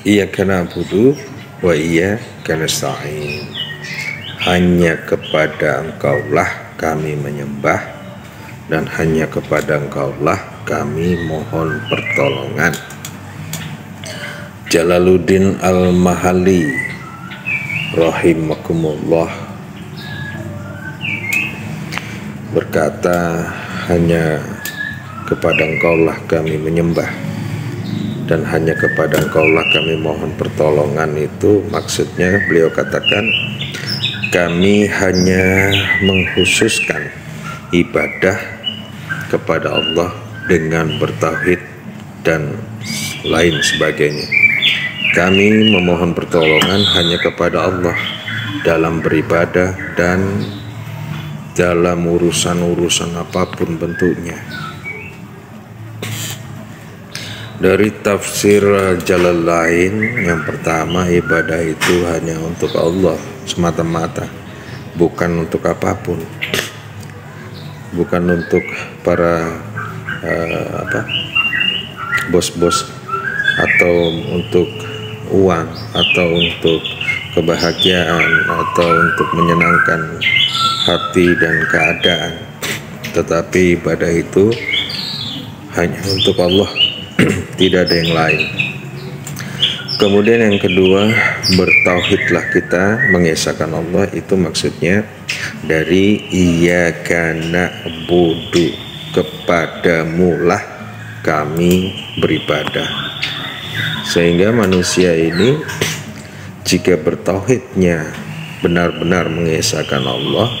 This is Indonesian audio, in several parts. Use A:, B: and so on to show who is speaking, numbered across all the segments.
A: Iyyaka na'budu wa iyyaka nasta'in. Hanya kepada Engkaulah kami menyembah dan hanya kepada Engkaulah kami mohon pertolongan. Jalaluddin Al-Mahalli rahimakumullah berkata, hanya kepada Engkaulah kami menyembah dan hanya kepada Engkaulah kami mohon pertolongan. Itu maksudnya beliau katakan, kami hanya mengkhususkan ibadah kepada Allah dengan bertauhid dan lain sebagainya. Kami memohon pertolongan hanya kepada Allah dalam beribadah dan dalam urusan-urusan apapun bentuknya. Dari tafsir Jalalain yang pertama, ibadah itu hanya untuk Allah semata-mata, bukan untuk apapun, bukan untuk para bos-bos atau untuk uang atau untuk kebahagiaan atau untuk menyenangkan hati dan keadaan, tetapi ibadah itu hanya untuk Allah, tidak ada yang lain. Kemudian yang kedua, bertauhidlah kita, mengesahkan Allah. Itu maksudnya dari iyyaka na'budu, kepadamulah kami beribadah. Sehingga manusia ini jika bertauhidnya benar-benar mengesahkan Allah,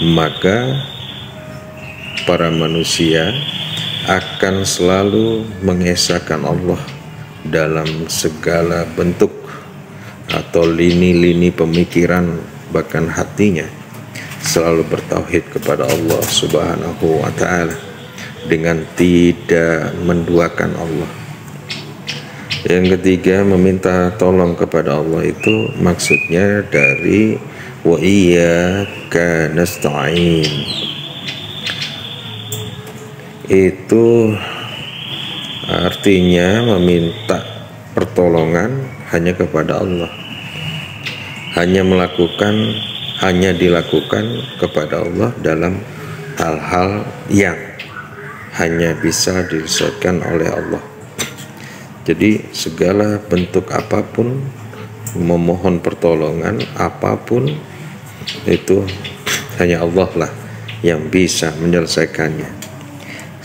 A: maka para manusia akan selalu mengesahkan Allah dalam segala bentuk atau lini-lini pemikiran, bahkan hatinya selalu bertauhid kepada Allah Subhanahu wa ta'ala dengan tidak menduakan Allah. Yang ketiga, meminta tolong kepada Allah itu maksudnya dari wa iyyaka nasta'in. Itu artinya meminta pertolongan hanya kepada Allah, hanya dilakukan kepada Allah dalam hal-hal yang hanya bisa diselesaikan oleh Allah. Jadi segala bentuk apapun memohon pertolongan apapun itu hanya Allah lah yang bisa menyelesaikannya.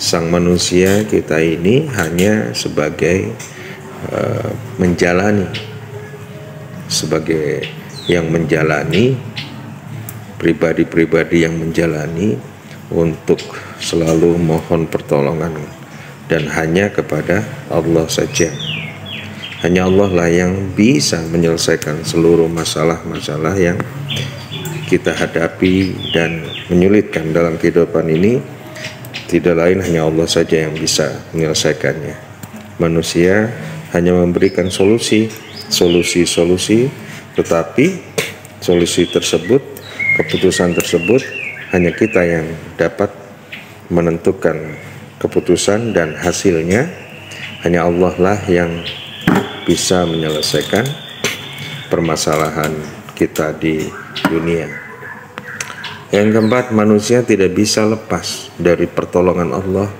A: Sang manusia kita ini hanya sebagai menjalani, sebagai yang menjalani, pribadi-pribadi yang menjalani untuk selalu mohon pertolongan, dan hanya kepada Allah saja. Hanya Allah lah yang bisa menyelesaikan seluruh masalah-masalah yang kita hadapi dan menyulitkan dalam kehidupan ini. Tidak lain, hanya Allah saja yang bisa menyelesaikannya. Manusia hanya memberikan solusi, tetapi solusi tersebut, keputusan tersebut hanya kita yang dapat menentukan keputusan, dan hasilnya hanya Allah lah yang bisa menyelesaikan permasalahan kita di dunia. Yang keempat, manusia tidak bisa lepas dari pertolongan Allah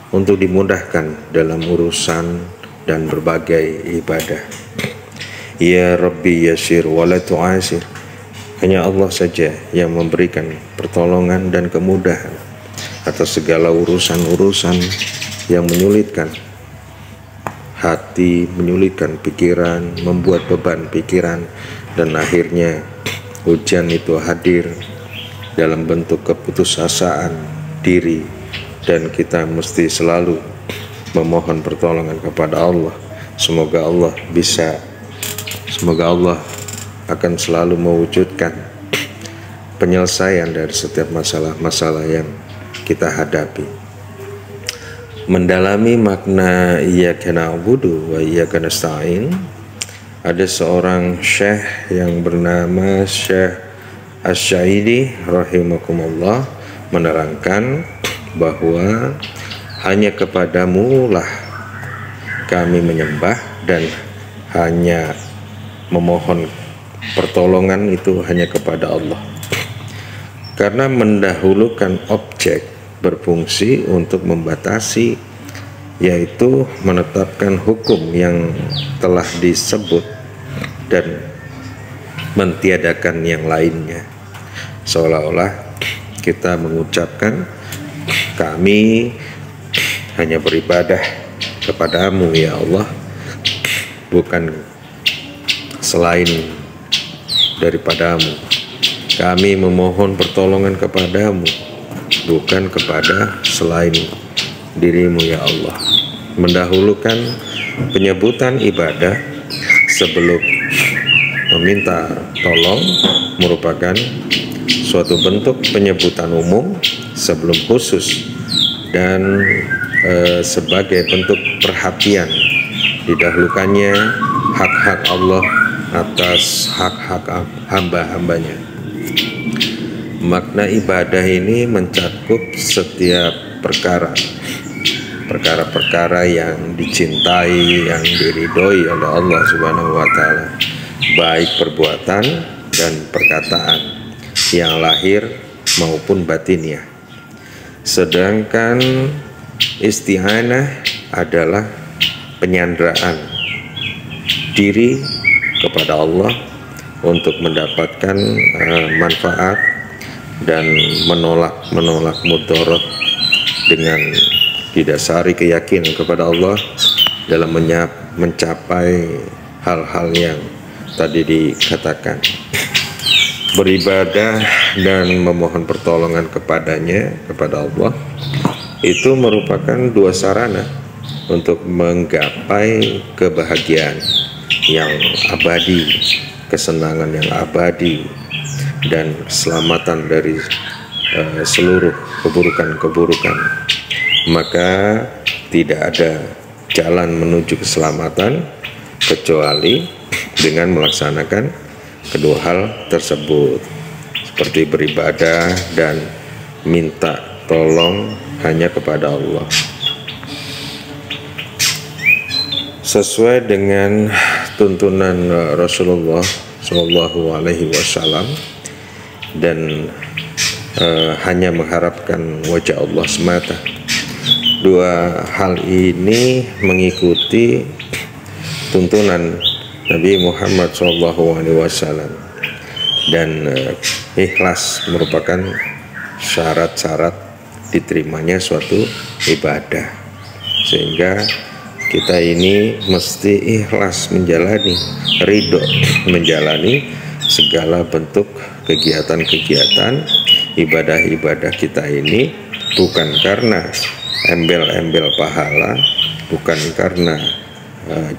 A: untuk dimudahkan dalam urusan dan berbagai ibadah. Ya Rabbi yasir wa la tu'asir. Hanya Allah saja yang memberikan pertolongan dan kemudahan atas segala urusan-urusan yang menyulitkan hati, menyulitkan pikiran, membuat beban pikiran, dan akhirnya hujan itu hadir dalam bentuk keputusasaan diri, dan kita mesti selalu memohon pertolongan kepada Allah. Semoga Allah akan selalu mewujudkan penyelesaian dari setiap masalah-masalah yang kita hadapi. Mendalami makna iyyaka na'budu wa iyyaka nasta'in, ada seorang syekh yang bernama Syekh Asy-Syaidi rahimakumullah menerangkan bahwa hanya kepadamu lah kami menyembah dan hanya memohon pertolongan itu hanya kepada Allah, karena mendahulukan objek berfungsi untuk membatasi, yaitu menetapkan hukum yang telah disebut dan mentiadakan yang lainnya, seolah-olah kita mengucapkan kami hanya beribadah kepadamu ya Allah, bukan selain daripadamu. Kami memohon pertolongan kepadamu, bukan kepada selain dirimu ya Allah. Mendahulukan penyebutan ibadah sebelum meminta tolong merupakan suatu bentuk penyebutan umum sebelum khusus, dan sebagai bentuk perhatian didahulukannya hak-hak Allah atas hak-hak hamba-hambanya. Makna ibadah ini mencakup setiap perkara-perkara yang dicintai, yang diridhoi oleh Allah Subhanahu wa Ta'ala, baik perbuatan dan perkataan yang lahir maupun batinnya. Sedangkan isti'anah adalah penyanderaan diri kepada Allah untuk mendapatkan manfaat dan menolak mudarat, dengan didasari keyakinan kepada Allah dalam mencapai hal-hal yang tadi dikatakan. Beribadah dan memohon pertolongan kepadanya, kepada Allah, itu merupakan dua sarana untuk menggapai kebahagiaan yang abadi, kesenangan yang abadi, dan keselamatan dari seluruh keburukan-keburukan. Maka tidak ada jalan menuju keselamatan kecuali dengan melaksanakan kedua hal tersebut, seperti beribadah dan minta tolong hanya kepada Allah. Sesuai dengan tuntunan Rasulullah Shallallahu Alaihi Wasallam, dan hanya mengharapkan wajah Allah semata. Dua hal ini mengikuti tuntunan Nabi Muhammad SAW, dan ikhlas merupakan syarat-syarat diterimanya suatu ibadah, sehingga kita ini mesti ikhlas menjalani, ridho menjalani segala bentuk kegiatan-kegiatan ibadah-ibadah kita ini, bukan karena embel-embel pahala, bukan karena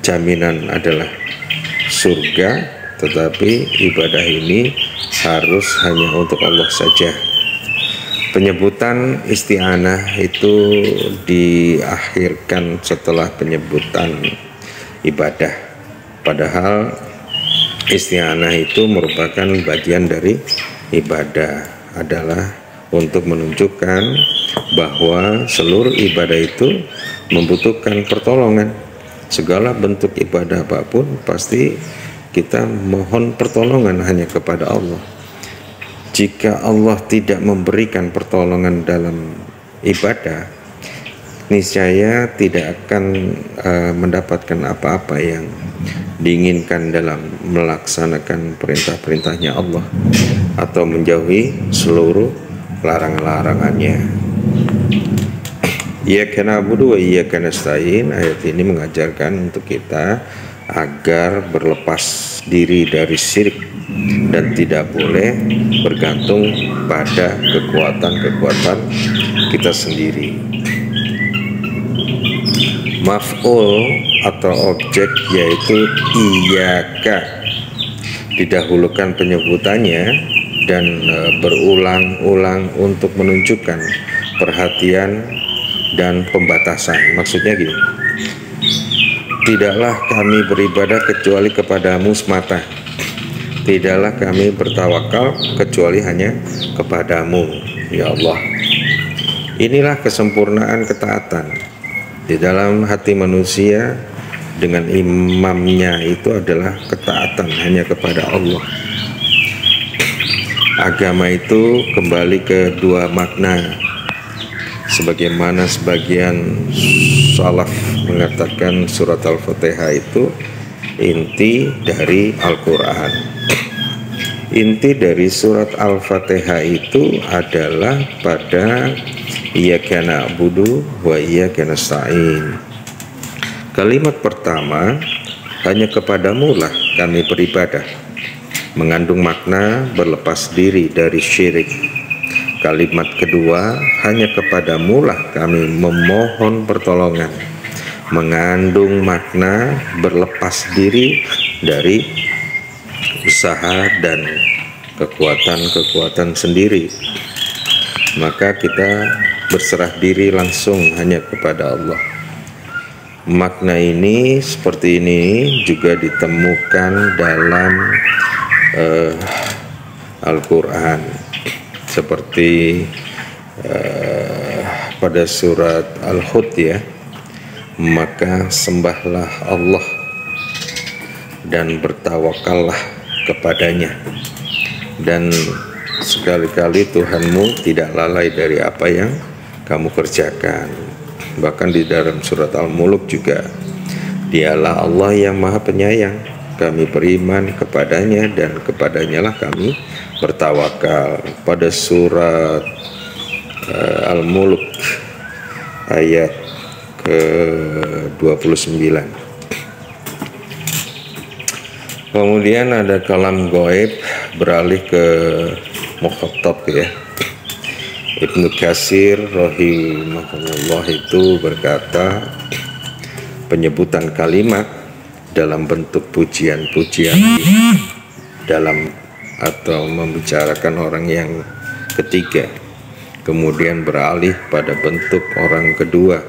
A: jaminan adalah surga, tetapi ibadah ini harus hanya untuk Allah saja. Penyebutan isti'anah itu diakhirkan setelah penyebutan ibadah, padahal isti'anah itu merupakan bagian dari ibadah, adalah untuk menunjukkan bahwa seluruh ibadah itu membutuhkan pertolongan. Segala bentuk ibadah apapun pasti kita mohon pertolongan hanya kepada Allah. Jika Allah tidak memberikan pertolongan dalam ibadah, niscaya tidak akan mendapatkan apa-apa yang diinginkan dalam melaksanakan perintah-perintahnya Allah atau menjauhi seluruh larang-larangannya. Iyyaka na'budu wa iyyaka nasta'in. Ayat ini mengajarkan untuk kita agar berlepas diri dari syirik dan tidak boleh bergantung pada kekuatan-kekuatan kita sendiri. Maf'ul atau objek yaitu iyyaka didahulukan penyebutannya dan berulang-ulang untuk menunjukkan perhatian dan pembatasan. Maksudnya gini, tidaklah kami beribadah kecuali kepadamu semata, tidaklah kami bertawakal kecuali hanya kepadamu ya Allah. Inilah kesempurnaan ketaatan di dalam hati manusia dengan imamnya itu adalah ketaatan hanya kepada Allah. Agama itu kembali ke dua makna, sebagaimana sebagian salaf mengatakan surat Al-Fatihah itu inti dari Al-Quran. Inti dari surat Al-Fatihah itu adalah pada iyyaka na'budu wa iyyaka nasta'in. Kalimat pertama, hanya kepadamu lah kami beribadah, mengandung makna berlepas diri dari syirik. Kalimat kedua, hanya kepadamu lah kami memohon pertolongan, mengandung makna berlepas diri dari usaha dan kekuatan-kekuatan sendiri. Maka kita berserah diri langsung hanya kepada Allah. Makna ini seperti ini juga ditemukan dalam Al-Quran, seperti pada surat Al-Hud ya, maka sembahlah Allah dan bertawakallah kepadanya, dan sekali-kali Tuhanmu tidak lalai dari apa yang kamu kerjakan. Bahkan di dalam surat Al-Mulk juga, dialah Allah yang maha penyayang, kami beriman kepadanya dan kepadanya lah kami bertawakal. Pada surat Al-Mulk ayat ke-29. Kemudian ada kalam goib beralih ke mukhatab ya. Ibnu Katsir rahimahullah itu berkata, penyebutan kalimat dalam bentuk pujian-pujian dalam atau membicarakan orang yang ketiga, kemudian beralih pada bentuk orang kedua,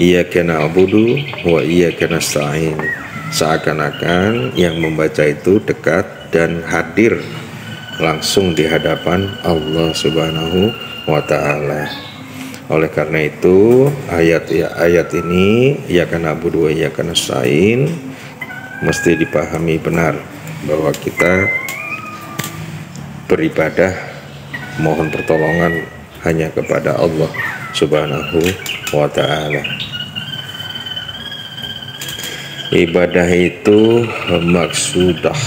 A: iyyaka na'budu wa iyyaka nasta'in, seakan-akan yang membaca itu dekat dan hadir langsung di hadapan Allah Subhanahu wa Ta'ala. Oleh karena itu ayat ini iyyaka na'budu wa iyyaka nasta'in mesti dipahami benar, bahwa kita beribadah mohon pertolongan hanya kepada Allah Subhanahu wa Ta'ala. Ibadah itu maksudah,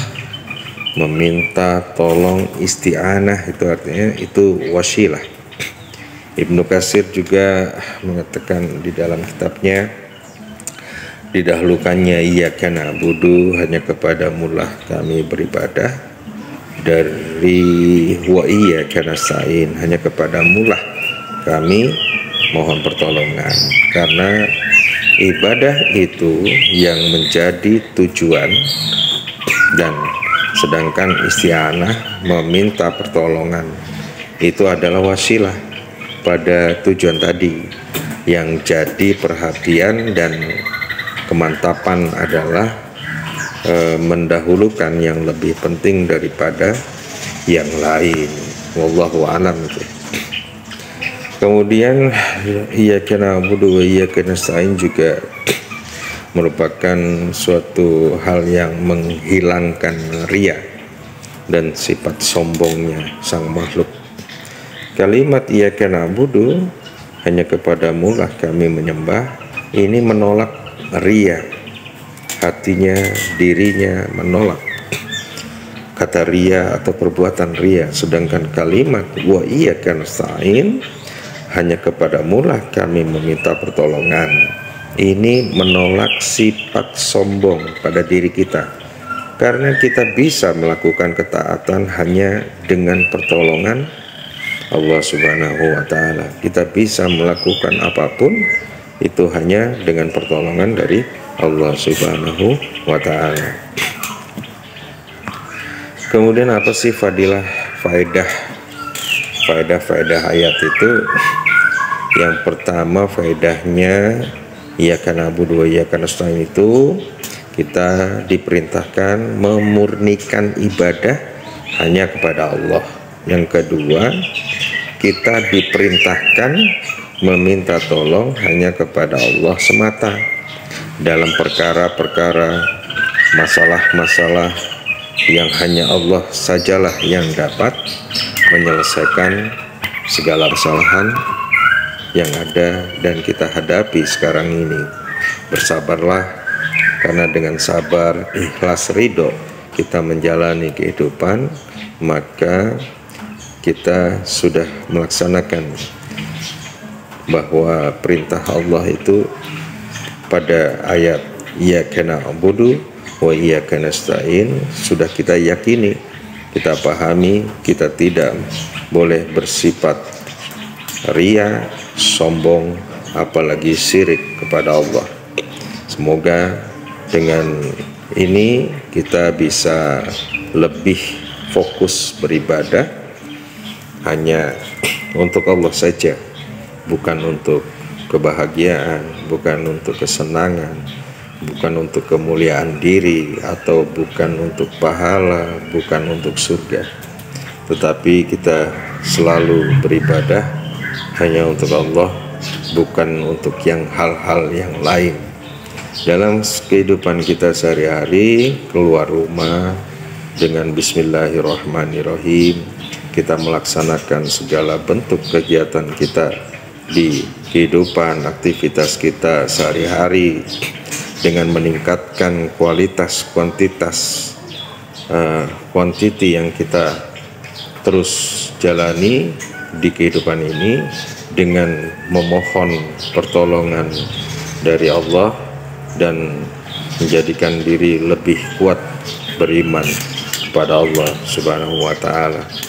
A: meminta tolong, isti'anah itu artinya itu wasilah. Ibnu Katsir juga mengatakan di dalam kitabnya, didahulukannya iyyaka na'budu, hanya kepadamu lah kami beribadah, dari wa iyyaka nasta'in, hanya kepadamu lah kami mohon pertolongan. Karena ibadah itu yang menjadi tujuan, dan sedangkan isti'anah meminta pertolongan itu adalah wasilah pada tujuan tadi. Yang jadi perhatian dan kemantapan adalah mendahulukan yang lebih penting daripada yang lain. Wallahu a'lam. Kemudian iyyaka na'budu wa iyyaka nasta'in juga merupakan suatu hal yang menghilangkan riya dan sifat sombongnya sang makhluk. Kalimat iyyaka na'budu, hanya kepadamu lah kami menyembah, ini menolak riya, hatinya, dirinya menolak kata riya atau perbuatan riya. Sedangkan kalimat wa iyyaka nasta'in, hanya kepadamu lah kami meminta pertolongan, ini menolak sifat sombong pada diri kita, karena kita bisa melakukan ketaatan hanya dengan pertolongan Allah Subhanahu wa Ta'ala. Kita bisa melakukan apapun itu hanya dengan pertolongan dari Allah Subhanahu wa Ta'ala. Kemudian apa sih faedah ayat itu? Yang pertama, faedahnya iyyaka na'budu wa iyyaka nasta'in itu kita diperintahkan memurnikan ibadah hanya kepada Allah. Yang kedua, kita diperintahkan meminta tolong hanya kepada Allah semata dalam perkara-perkara, masalah-masalah yang hanya Allah sajalah yang dapat menyelesaikan segala kesalahan yang ada dan kita hadapi sekarang ini. Bersabarlah, karena dengan sabar, ikhlas, ridho kita menjalani kehidupan, maka kita sudah melaksanakan bahwa perintah Allah itu pada ayat iyyaka na'budu wa iyyaka nasta'in sudah kita yakini, kita pahami, kita tidak boleh bersifat ria, sombong, apalagi syirik kepada Allah. Semoga dengan ini kita bisa lebih fokus beribadah hanya untuk Allah saja, bukan untuk kebahagiaan, bukan untuk kesenangan, bukan untuk kemuliaan diri, atau bukan untuk pahala, bukan untuk surga, tetapi kita selalu beribadah hanya untuk Allah, bukan untuk yang hal-hal yang lain. Dalam kehidupan kita sehari-hari, keluar rumah dengan bismillahirrahmanirrahim, kita melaksanakan segala bentuk kegiatan kita di kehidupan, aktivitas kita sehari-hari dengan meningkatkan kualitas, kuantitas, quantity yang kita terus jalani di kehidupan ini dengan memohon pertolongan dari Allah dan menjadikan diri lebih kuat beriman kepada Allah Subhanahu wa ta'ala.